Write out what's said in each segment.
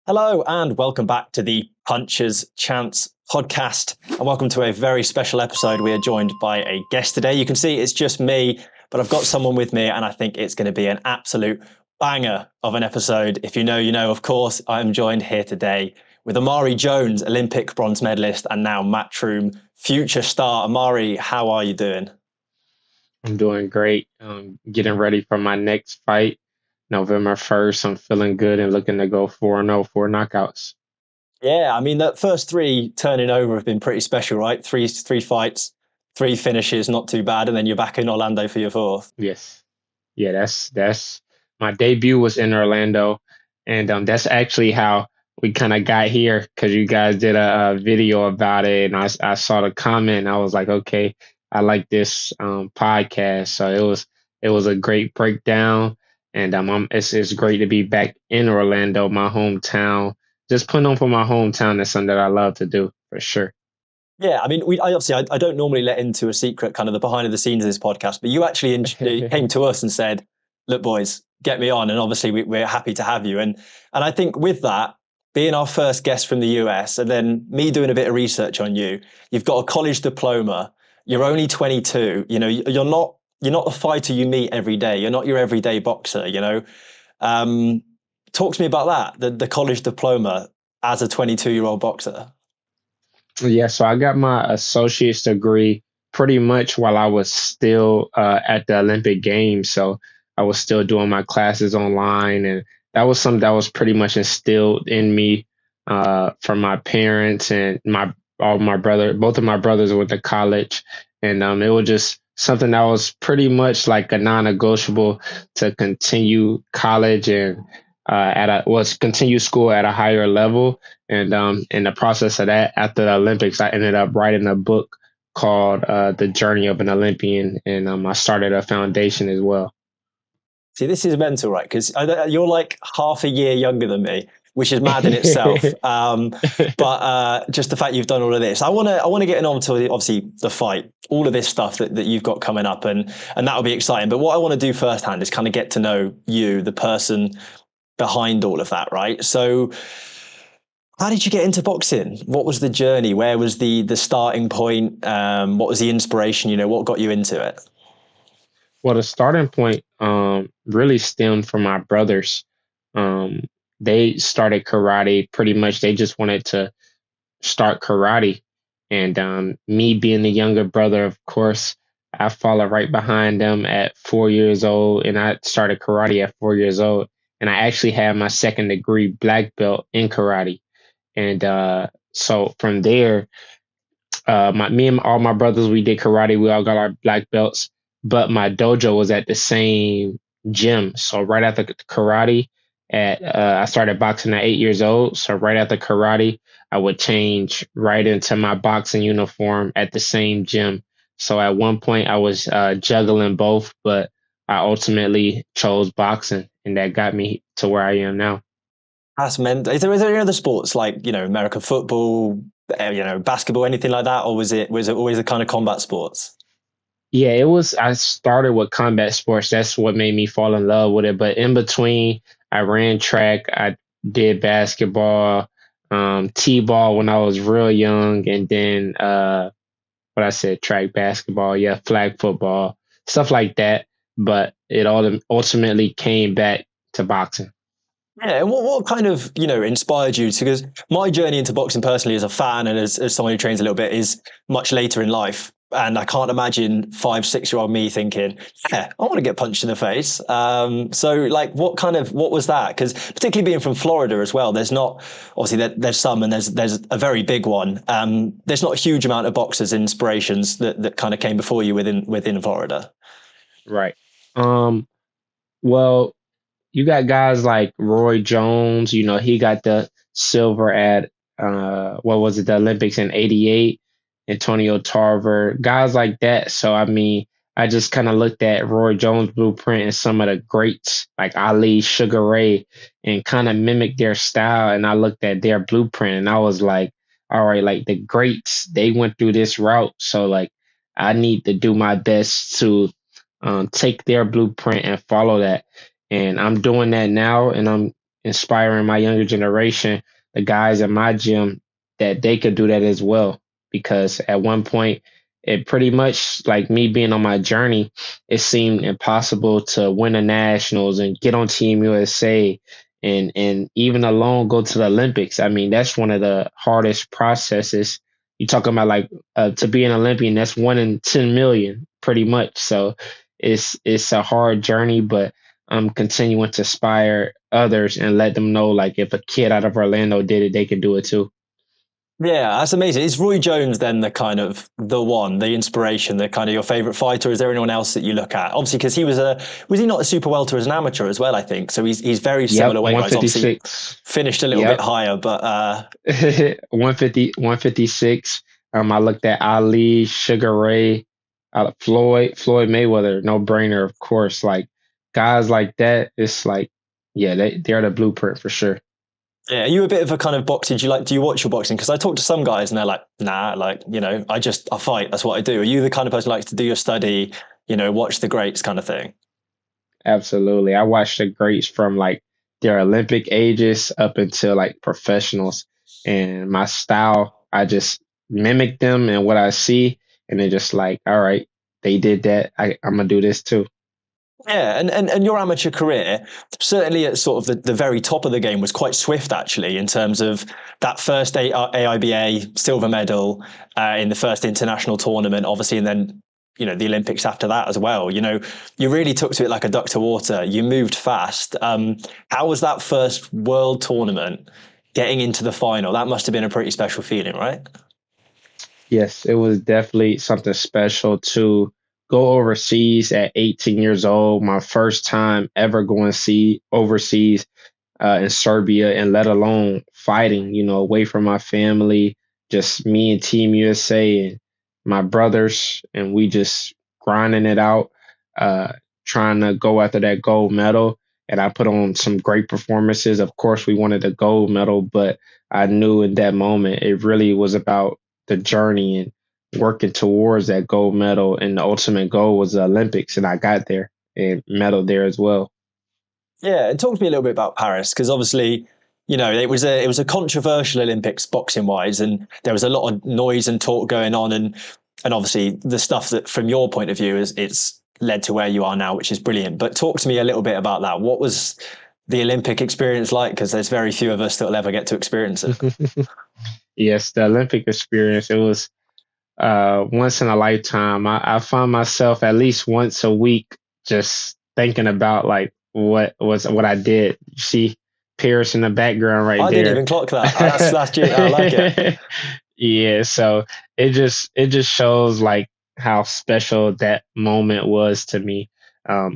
Hello, and welcome back to the Puncher's Chance podcast. And welcome to a very special episode. We are joined by a guest today. You can see it's just me, but I've got someone with me, and I think it's going to be an absolute banger of an episode. If you know, you know. Of course, I'm joined here today with Omari Jones, Olympic bronze medalist, and now Matchroom future star. Omari, how are you doing? I'm doing great. Getting ready for my next fight, November 1st. I'm feeling good and looking to go 4-0, four knockouts. Yeah, I mean, that first three turning over have been pretty special, right? Three fights, three finishes, not too bad, and then you're back in Orlando for your fourth. Yes. Yeah, that's my debut was in Orlando, and that's actually how we kind of got here because you guys did a video about it, and I saw the comment. And I was like, okay, I like this podcast, so it was a great breakdown, and it's great to be back in Orlando, my hometown. Just putting on for my hometown is something that I love to do for sure. Yeah, I mean, I don't normally let into a secret kind of the behind the scenes of this podcast, but you actually came to us and said, "Look, boys, get me on," and obviously we're happy to have you. And I think with that being our first guest from the US, and then me doing a bit of research on you, you've got a college diploma. You're only 22. You know, you're not the fighter you meet every day. You're not your everyday boxer. Um, Talk to me about that. The college diploma as a 22-year-old boxer. Yeah, so I got my associate's degree pretty much while I was still at the Olympic Games. So I was still doing my classes online, and that was something that was pretty much instilled in me from my parents and both of my brothers went to college, and it was just something that was pretty much like a non-negotiable to continue college and continue school at a higher level. And in the process of that, after the Olympics, I ended up writing a book called "The Journey of an Olympian," and I started a foundation as well. See, this is mental, right? Because you're like half a year younger than me, which is mad in itself. But just the fact you've done all of this, I want to get on to obviously the fight, all of this stuff that you've got coming up, and that'll be exciting. But what I want to do firsthand is kind of get to know you, the person behind all of that, right? So, how did you get into boxing? What was the journey? Where was the starting point? What was the inspiration? What got you into it? Well, the starting point really stemmed from my brothers. Um, they started karate pretty much. They just wanted to start karate. And me being the younger brother, of course, I followed right behind them at 4 years old, and I started karate at 4 years old. And I actually had my second degree black belt in karate. And so from there, me and all my brothers, we did karate. We all got our black belts, but my dojo was at the same gym. So right after karate, I started boxing at 8 years old. So right after karate, I would change right into my boxing uniform at the same gym. So at one point, I was juggling both, but I ultimately chose boxing, and that got me to where I am now. That's meant. Is there any other sports like American football, basketball, anything like that, or was it always the kind of combat sports? Yeah, it was. I started with combat sports. That's what made me fall in love with it. But in between, I ran track. I did basketball, t-ball when I was real young, and then what I said, track, basketball, yeah, flag football, stuff like that. But it all ultimately came back to boxing. Yeah, and what kind of inspired you to? Because my journey into boxing personally, as a fan and as someone who trains a little bit, is much later in life. And I can't imagine 5, 6-year-old me thinking, "Yeah, I want to get punched in the face." So, like, what was that? Because particularly being from Florida as well, there's not obviously there's some, and there's a very big one. There's not a huge amount of boxers inspirations that kind of came before you within Florida. Right. Um. Well, you got guys like Roy Jones. He got the silver at what was it, the Olympics in '88. Antonio Tarver, guys like that. So I mean, I just kind of looked at Roy Jones' blueprint and some of the greats like Ali, Sugar Ray, and kind of mimicked their style. And I looked at their blueprint and I was like, all right, like the greats, they went through this route. So like, I need to do my best to take their blueprint and follow that. And I'm doing that now, and I'm inspiring my younger generation, the guys in my gym, that they could do that as well. Because at one point, it pretty much, like me being on my journey, it seemed impossible to win the nationals and get on Team USA and even alone go to the Olympics. I mean, that's one of the hardest processes. You talking about like to be an Olympian, that's 1 in 10 million, pretty much. So it's a hard journey, but I'm continuing to inspire others and let them know, like, if a kid out of Orlando did it, they can do it too. Yeah, that's amazing. Is Roy Jones then the kind of the one, the inspiration, the kind of your favorite fighter? Is there anyone else that you look at? Obviously, because was he not a super welter as an amateur as well? I think so. He's very Yep, similar weight wise. Obviously, 156. finished a little bit Yep, higher, but 150, 156. I looked at Ali, Sugar Ray, Floyd Mayweather, no brainer, of course. Like guys like that, it's like, yeah, they're the blueprint for sure. yeah, are you a bit of a kind of boxing? Do you watch your boxing? Because I talk to some guys and they're like, nah, like I fight. That's what I do. Are you the kind of person who likes to do your study? Watch the greats kind of thing. Absolutely. I watched the greats from like their Olympic ages up until like professionals. And my style, I just mimic them and what I see. And they're just like, all right, they did that. I'm going to do this too. Yeah, and your amateur career, certainly at sort of the very top of the game, was quite swift actually, in terms of that first AIBA silver medal in the first international tournament, obviously, and then the Olympics after that as well. You really took to it like a duck to water. You moved fast. How was that first world tournament, getting into the final? That must have been a pretty special feeling, right? Yes, it was definitely something special to go overseas at 18 years old. My first time ever going see overseas in Serbia, and let alone fighting, away from my family, just me and Team USA and my brothers, and we just grinding it out, uh, trying to go after that gold medal. And I put on some great performances. Of course, we wanted the gold medal, but I knew in that moment it really was about the journey and working towards that gold medal. And the ultimate goal was the Olympics, and I got there and medal there as well. Yeah, and talk to me a little bit about Paris, because obviously, it was a controversial Olympics boxing wise, and there was a lot of noise and talk going on, and obviously the stuff that from your point of view is it's led to where you are now, which is brilliant. But talk to me a little bit about that. What was the Olympic experience like? Because there's very few of us that will ever get to experience it. Yes, the Olympic experience, it was once in a lifetime. I find myself at least once a week just thinking about like what I did. You see Paris in the background right I didn't there. even clock that. That's I like it. Yeah, so it just shows like how special that moment was to me.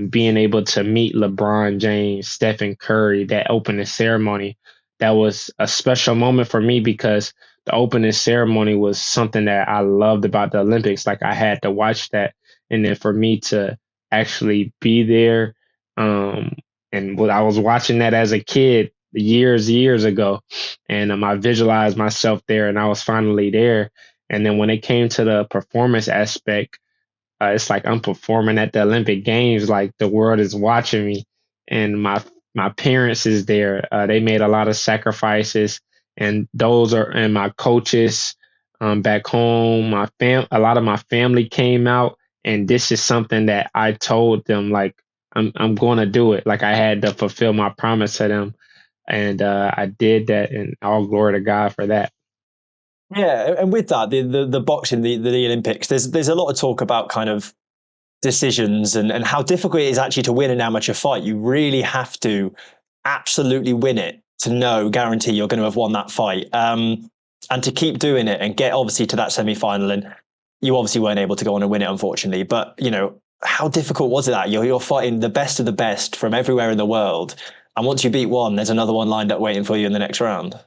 Being able to meet LeBron James, Stephen Curry, that opening ceremony, that was a special moment for me because the opening ceremony was something that I loved about the Olympics. Like I had to watch that, and then for me to actually be there, um, and what I was watching that as a kid years ago, and I visualized myself there, and I was finally there. And then when it came to the performance aspect, it's like I'm performing at the Olympic Games, like the world is watching me, and my parents is there. They made a lot of sacrifices, and those are and my coaches back home. A lot of my family came out, and this is something that I told them, like I'm going to do it. Like I had to fulfill my promise to them, and I did that, and all glory to God for that. Yeah, and with that, the boxing, the Olympics, there's a lot of talk about kind of decisions and how difficult it is actually to win an amateur fight. You really have to absolutely win it to guarantee you're going to have won that fight. And to keep doing it and get obviously to that semi final. And you obviously weren't able to go on and win it, unfortunately. But, how difficult was it that you're fighting the best of the best from everywhere in the world? And once you beat one, there's another one lined up waiting for you in the next round.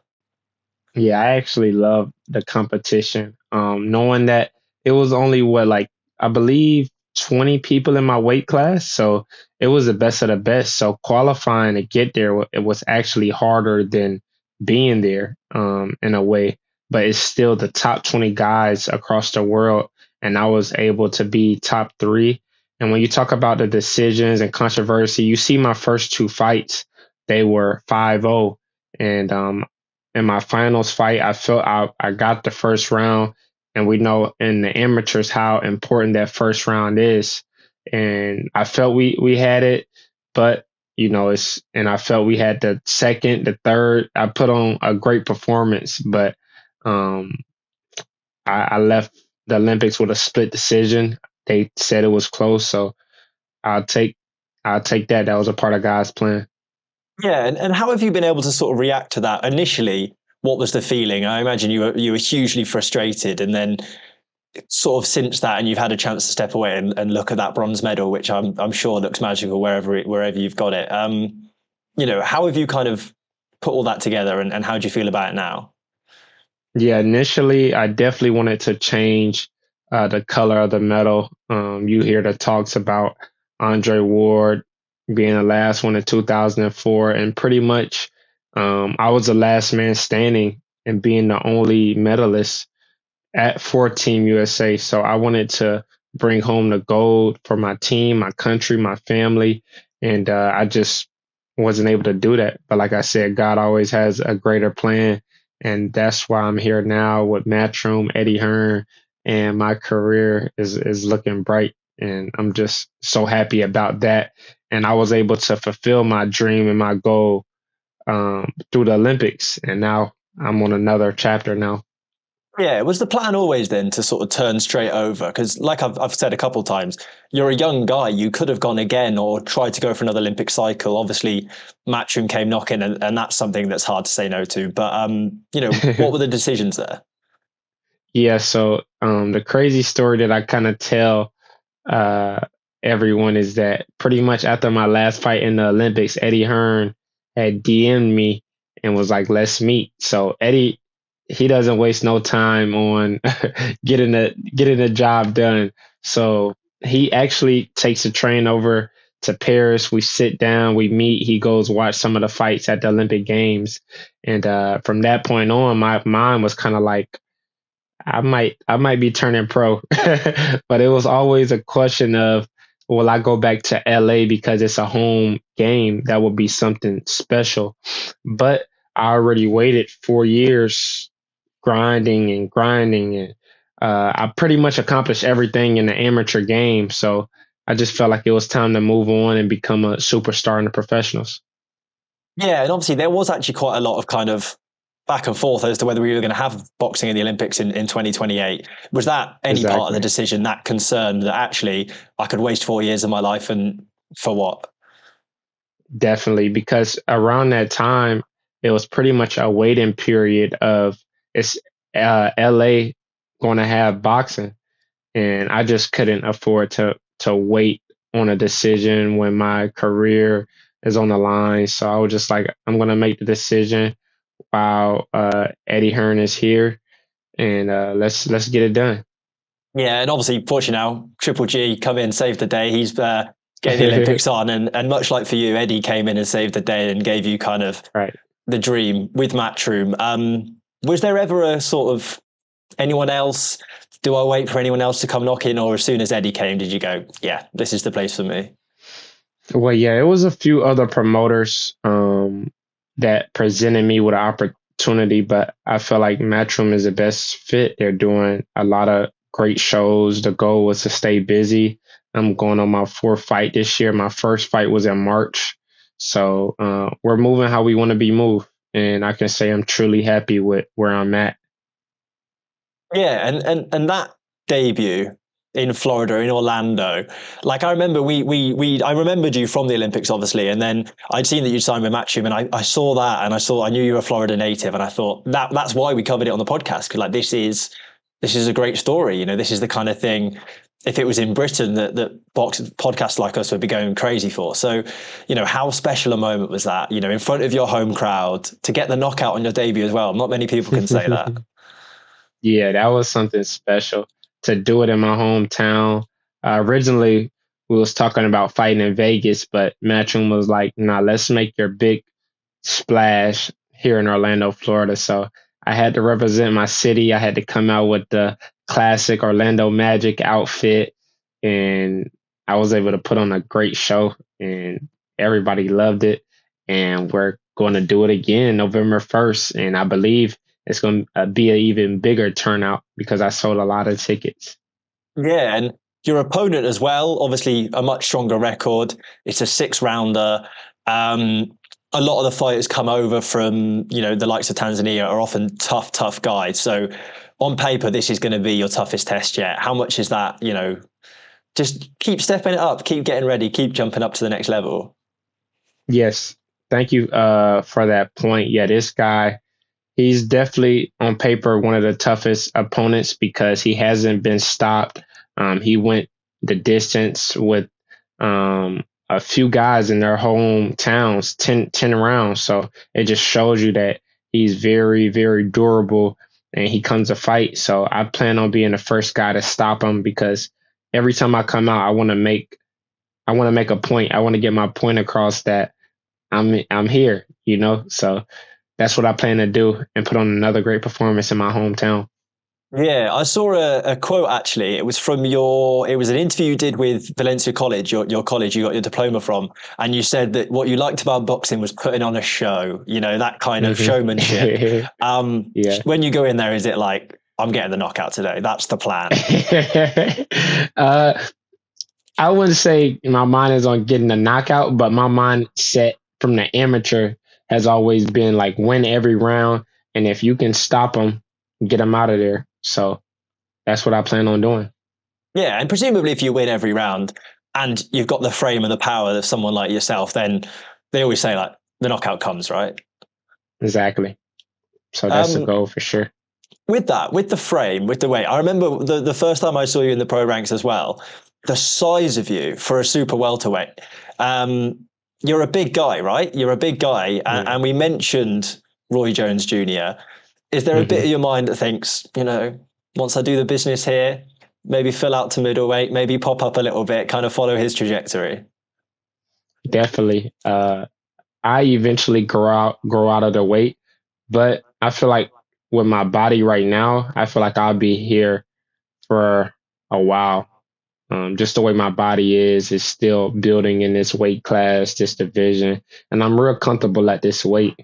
Yeah, I actually love the competition. Knowing that it was only what, like, I believe 20 people in my weight class, so it was the best of the best. So qualifying to get there, it was actually harder than being there, in a way. But it's still the top 20 guys across the world, and I was able to be top three. And when you talk about the decisions and controversy, you see my first two fights. they were 5-0. And in my finals fight, I felt I got the first round, and we know in the amateurs how important that first round is. And I felt we had it, but and I felt we had the second, the third. I put on a great performance, but um, I left the Olympics with a split decision. They said it was close, so I'll take I'll take that. That was a part of God's plan. Yeah, and how have you been able to sort of react to that initially? What was the feeling? I imagine you were hugely frustrated, and then sort of since that, and you've had a chance to step away and look at that bronze medal, which I'm sure looks magical wherever you've got it. How have you kind of put all that together, and how do you feel about it now? Yeah, initially I definitely wanted to change the color of the medal. You hear the talks about Andre Ward being the last one in 2004, and pretty much I was the last man standing and being the only medalist for Team USA. So I wanted to bring home the gold for my team, my country, my family, and I just wasn't able to do that. But like I said, God always has a greater plan, and that's why I'm here now with Matchroom, Eddie Hearn, and my career is looking bright, and I'm just so happy about that. And I was able to fulfill my dream and my goal through the Olympics, and now I'm on another chapter now. Yeah, was the plan always then to sort of turn straight over? Because, like I've said a couple of times, you're a young guy. You could have gone again or tried to go for another Olympic cycle. Obviously, Matchroom came knocking, and that's something that's hard to say no to. But what were the decisions there? Yeah, so the crazy story that I kind of tell uh, everyone is that pretty much after my last fight in the Olympics, Eddie Hearn had DM'd me and was like, "Let's meet." So Eddie, he doesn't waste no time on getting the job done. So he actually takes a train over to Paris. We sit down, we meet. He goes watch some of the fights at the Olympic Games, and from that point on, my mind was kind of like I might be turning pro, but it was always a question of will I go back to LA because it's a home game? That would be something special. But I already waited 4 years grinding and grinding, and I pretty much accomplished everything in the amateur game. So I just felt like it was time to move on and become a superstar in the professionals. Yeah, and obviously there was actually quite a lot of kind of back and forth as to whether we were going to have boxing in the Olympics in 2028. Was that any part of the Exactly. decision, that concern that actually I could waste 4 years of my life and for what? Definitely, because around that time, it was pretty much a waiting period of it's LA going to have boxing, and I just couldn't afford to wait on a decision when my career is on the line. So I was just like, I'm going to make the decision while Eddie Hearn is here, and let's get it done. Yeah, and obviously, fortunately now, Triple G come in, saved the day. He's getting the Olympics on, and much like for you, Eddie came in and saved the day and gave you kind of Right. the dream with Matchroom. Was there ever a sort of anyone else? Do I wait for anyone else to come knocking, or as soon as Eddie came, did you go, yeah, this is the place for me? Well, yeah, it was a few other promoters that presented me with an opportunity, but I feel like Matchroom is the best fit. They're doing a lot of great shows. The goal was to stay busy. I'm going on my fourth fight this year. My first fight was in March. So we're moving how we want to be moved. And I can say I'm truly happy with where I'm at. Yeah, and that debut in Florida, in Orlando, like I remember we I remembered you from the Olympics, obviously, and then I'd seen that you'd signed with Matchroom, and I saw that, and I knew you were a Florida native, and I thought that's why we covered it on the podcast, because like this is a great story. This is the kind of thing. If it was in Britain, that podcasts like us would be going crazy for. So, how special a moment was that? In front of your home crowd to get the knockout on your debut as well. Not many people can say that. Yeah, that was something special to do it in my hometown. Originally, we was talking about fighting in Vegas, but Matchroom was like, "Nah, let's make your big splash here in Orlando, Florida." So I had to represent my city. I had to come out with the classic Orlando Magic outfit, and I was able to put on a great show, and everybody loved it. and we're going to do it again November 1st. And I believe it's going to be an even bigger turnout because I sold a lot of tickets. Yeah, and your opponent as well, obviously a much stronger record. It's a 6-rounder. A lot of the fighters come over from, the likes of Tanzania are often tough guys. So on paper, this is going to be your toughest test yet. How much is that, just keep stepping it up, keep getting ready, keep jumping up to the next level? Yes. Thank you for that point. Yeah, this guy, he's definitely on paper one of the toughest opponents because he hasn't been stopped. He went the distance with a few guys in their hometowns, 10 rounds. So it just shows you that he's very, very durable and he comes to fight. So I plan on being the first guy to stop him because every time I come out, I want to make a point. I want to get my point across that I'm here, So that's what I plan to do and put on another great performance in my hometown. Yeah, I saw a quote actually. It was it was an interview you did with Valencia College, your college you got your diploma from. And you said that what you liked about boxing was putting on a show, that kind of showmanship. Yeah. When you go in there, is it like, I'm getting the knockout today? That's the plan. I wouldn't say my mind is on getting a knockout, but my mindset from the amateur has always been like win every round. And if you can stop them, get them out of there. So that's what I plan on doing. Yeah, and presumably if you win every round and you've got the frame and the power of someone like yourself, then they always say like the knockout comes, right? Exactly. So that's the goal for sure. With the frame, with the weight, I remember the first time I saw you in the pro ranks as well, the size of you for a super welterweight. You're a big guy, right? You're a big guy. And we mentioned Roy Jones Jr. Is there a bit of your mind that thinks, once I do the business here, maybe fill out to middleweight, maybe pop up a little bit, kind of follow his trajectory? Definitely. I eventually grow out of the weight, but I feel like with my body right now, I feel like I'll be here for a while. Just the way my body is still building in this weight class, this division, and I'm real comfortable at this weight.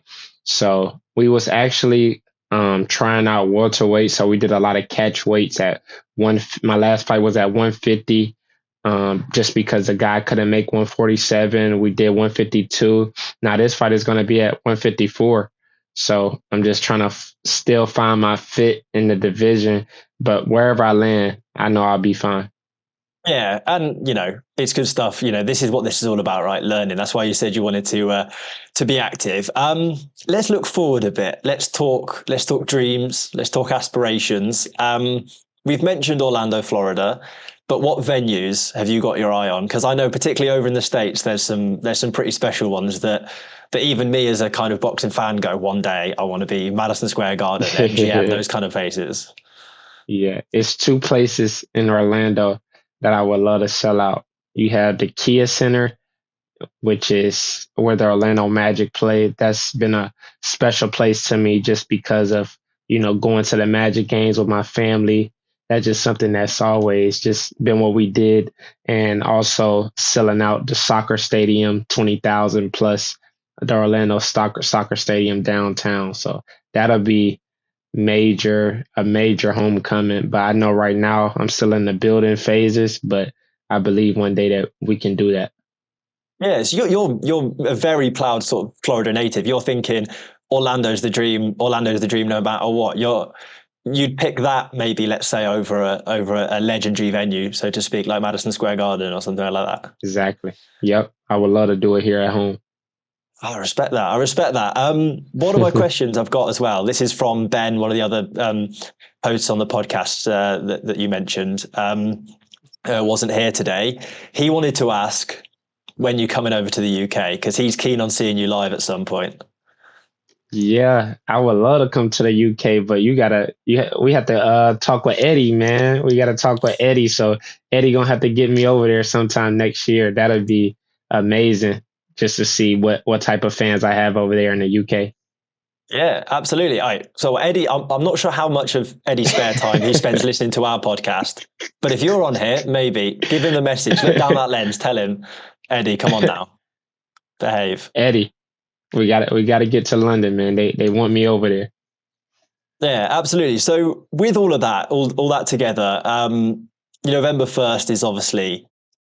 So we was actually trying out welterweight. So we did a lot of catch weights at one. My last fight was at 150. Just because the guy couldn't make 147, we did 152. Now this fight is going to be at 154. So I'm just trying to still find my fit in the division, but wherever I land, I know I'll be fine. Yeah, and it's good stuff. This is what this is all about, right? Learning. That's why you said you wanted to be active. Let's look forward a bit. Let's talk dreams. Let's talk aspirations. We've mentioned Orlando, Florida, but what venues have you got your eye on? Because I know, particularly over in the States, there's some pretty special ones that even me as a kind of boxing fan go, one day I want to be Madison Square Garden, MGM, those kind of places. Yeah, it's two places in Orlando that I would love to sell out. You have the Kia Center, which is where the Orlando Magic played. That's been a special place to me just because of, going to the Magic games with my family. That's just something that's always just been what we did. And also selling out the soccer stadium, 20,000 plus the Orlando soccer stadium downtown. So that'll be a major homecoming. But I know right now I'm still in the building phases, but I believe one day that we can do that. Yeah, so you're a very proud sort of Florida native. You're thinking Orlando's the dream. Orlando's the dream, no matter what. You'd pick that maybe, let's say, over a legendary venue, so to speak, like Madison Square Garden or something like that. Exactly. Yep. I would love to do it here at home. I respect that. One of my questions I've got as well. This is from Ben, one of the other hosts on the podcast that you mentioned. Wasn't here today. He wanted to ask when you're coming over to the UK because he's keen on seeing you live at some point. Yeah, I would love to come to the UK, but we have to talk with Eddie, man. We got to talk with Eddie. So Eddie gonna have to get me over there sometime next year. That'd be amazing just to see what type of fans I have over there in the UK. Yeah, absolutely. All right. So Eddie, I'm not sure how much of Eddie's spare time he spends listening to our podcast, but if you're on here, maybe give him the message. Look down that lens. Tell him, Eddie, come on now, behave. Eddie, We got to get to London, man. They want me over there. Yeah, absolutely. So with all of that, all that together, November 1st is obviously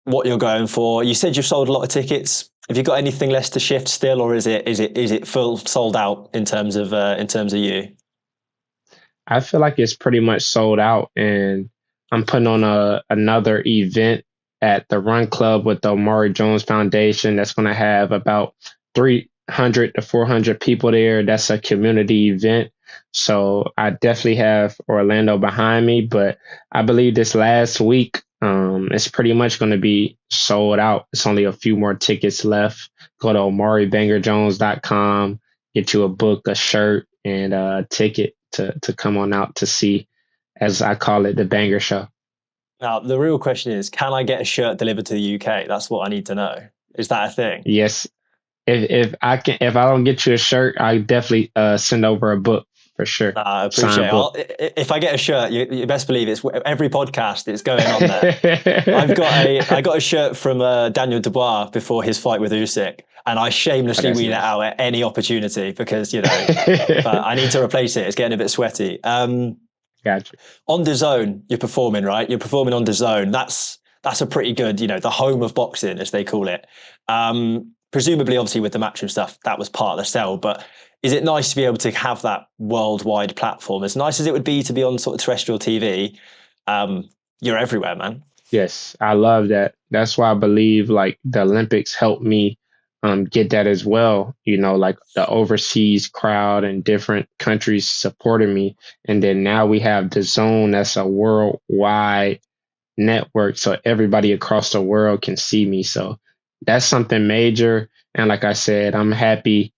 what you're going for. You said you've sold a lot of tickets. Have you got anything less to shift still, or is it full sold out in terms of you? I feel like it's pretty much sold out, and I'm putting on another event at the Run Club with the Omari Jones Foundation. That's going to have about 300 to 400 people there. That's a community event. So I definitely have Orlando behind me, but I believe this last week, it's pretty much going to be sold out. It's only a few more tickets left. Go to omaribangerjones.com, get you a book, a shirt, and a ticket to come on out to see, as I call it, the Banger Show. Now, the real question is, can I get a shirt delivered to the UK? That's what I need to know. Is that a thing? Yes. If I don't get you a shirt, I definitely send over a book for sure. I appreciate it. If I get a shirt, you best believe it's every podcast. It's going on there. I got a shirt from Daniel Dubois before his fight with Usyk, and I shamelessly wheel it out at any opportunity because but I need to replace it. It's getting a bit sweaty. Gotcha. On DAZN, you're performing, right? You're performing on DAZN. That's a pretty good, the home of boxing, as they call it. Presumably, obviously, with the Matchroom stuff, that was part of the sell. But is it nice to be able to have that worldwide platform? As nice as it would be to be on sort of terrestrial TV, you're everywhere, man. Yes, I love that. That's why I believe like the Olympics helped me get that as well. Like the overseas crowd and different countries supporting me. And then now we have DAZN. That's a worldwide network. So everybody across the world can see me. So that's something major. And like I said, I'm happy.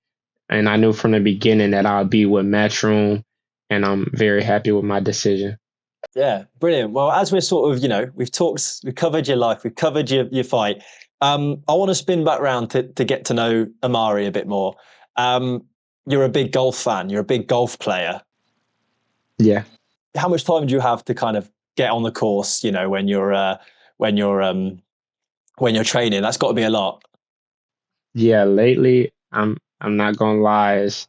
And I knew from the beginning that I'll be with Matchroom. And I'm very happy with my decision. Yeah, brilliant. Well, as we're sort of, we've covered your life, we've covered your fight. I want to spin back around to get to know Omari a bit more. You're a big golf fan. You're a big golf player. Yeah. How much time do you have to kind of get on the course? When you're training, that's got to be a lot. Yeah, lately I'm not gonna lie, it's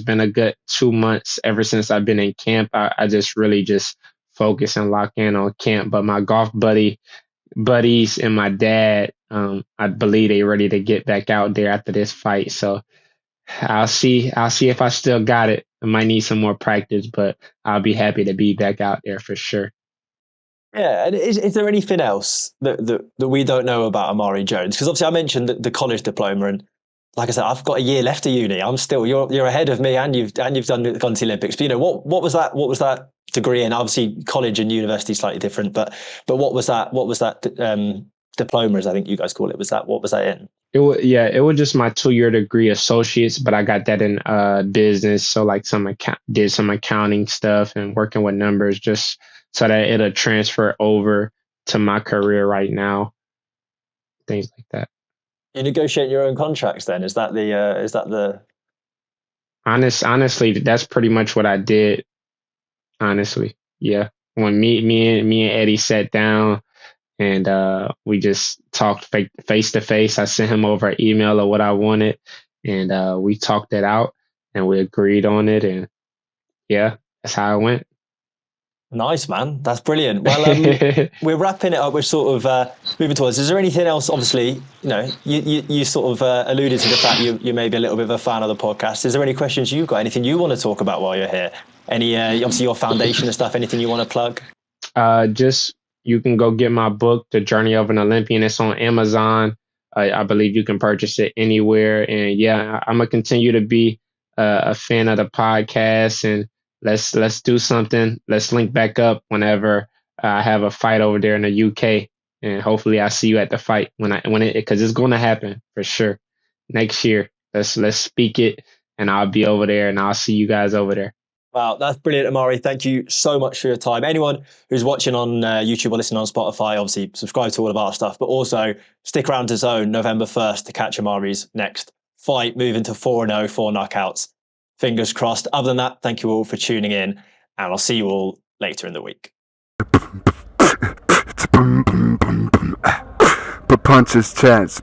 been a good 2 months ever since I've been in camp. I just really just focus and lock in on camp. But my golf buddies and my dad, I believe they ready to get back out there after this fight. So I'll see if I still got it. I might need some more practice, but I'll be happy to be back out there for sure. Yeah, and is there anything else that we don't know about Omari Jones? Because obviously I mentioned the college diploma, and like I said, I've got a year left of uni. You're ahead of me, and you've gone to the Olympics. But what was that degree in? Obviously, college and university slightly different, but what was that diploma, as I think you guys call it? What was that in? It was just my 2-year degree, associates, but I got that in business. So like did some accounting stuff and working with numbers, just so that it'll transfer over to my career right now. Things like that. You negotiate your own contracts then? Is that the honestly, that's pretty much what I did. Honestly, yeah. When me and Eddie sat down and we just talked face to face. I sent him over an email of what I wanted, and we talked it out, and we agreed on it, and yeah, that's how it went. Nice, man. That's brilliant. Well, we're wrapping it up. We're sort of moving towards. Is there anything else? Obviously, you sort of alluded to the fact you may be a little bit of a fan of the podcast. Is there any questions you've got? Anything you want to talk about while you're here? Any obviously your foundation and stuff. Anything you want to plug? Just you can go get my book, The Journey of an Olympian. It's on Amazon. I believe you can purchase it anywhere. And yeah, I'm gonna continue to be a fan of the podcast, and let's do something. Let's link back up whenever I have a fight over there in the UK, and hopefully I see you at the fight because it's going to happen for sure next year. Let's speak it, and I'll be over there, and I'll see you guys over there. Wow, that's brilliant, Omari. Thank you so much for your time. Anyone who's watching on YouTube or listening on Spotify, obviously subscribe to all of our stuff, but also stick around to DAZN November 1st to catch Omari's next fight, moving to 4-0, 4 knockouts. Fingers crossed. Other than that, thank you all for tuning in, and I'll see you all later in the week. Punches chance.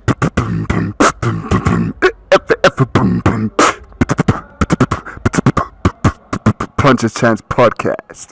Punches Chance Podcast.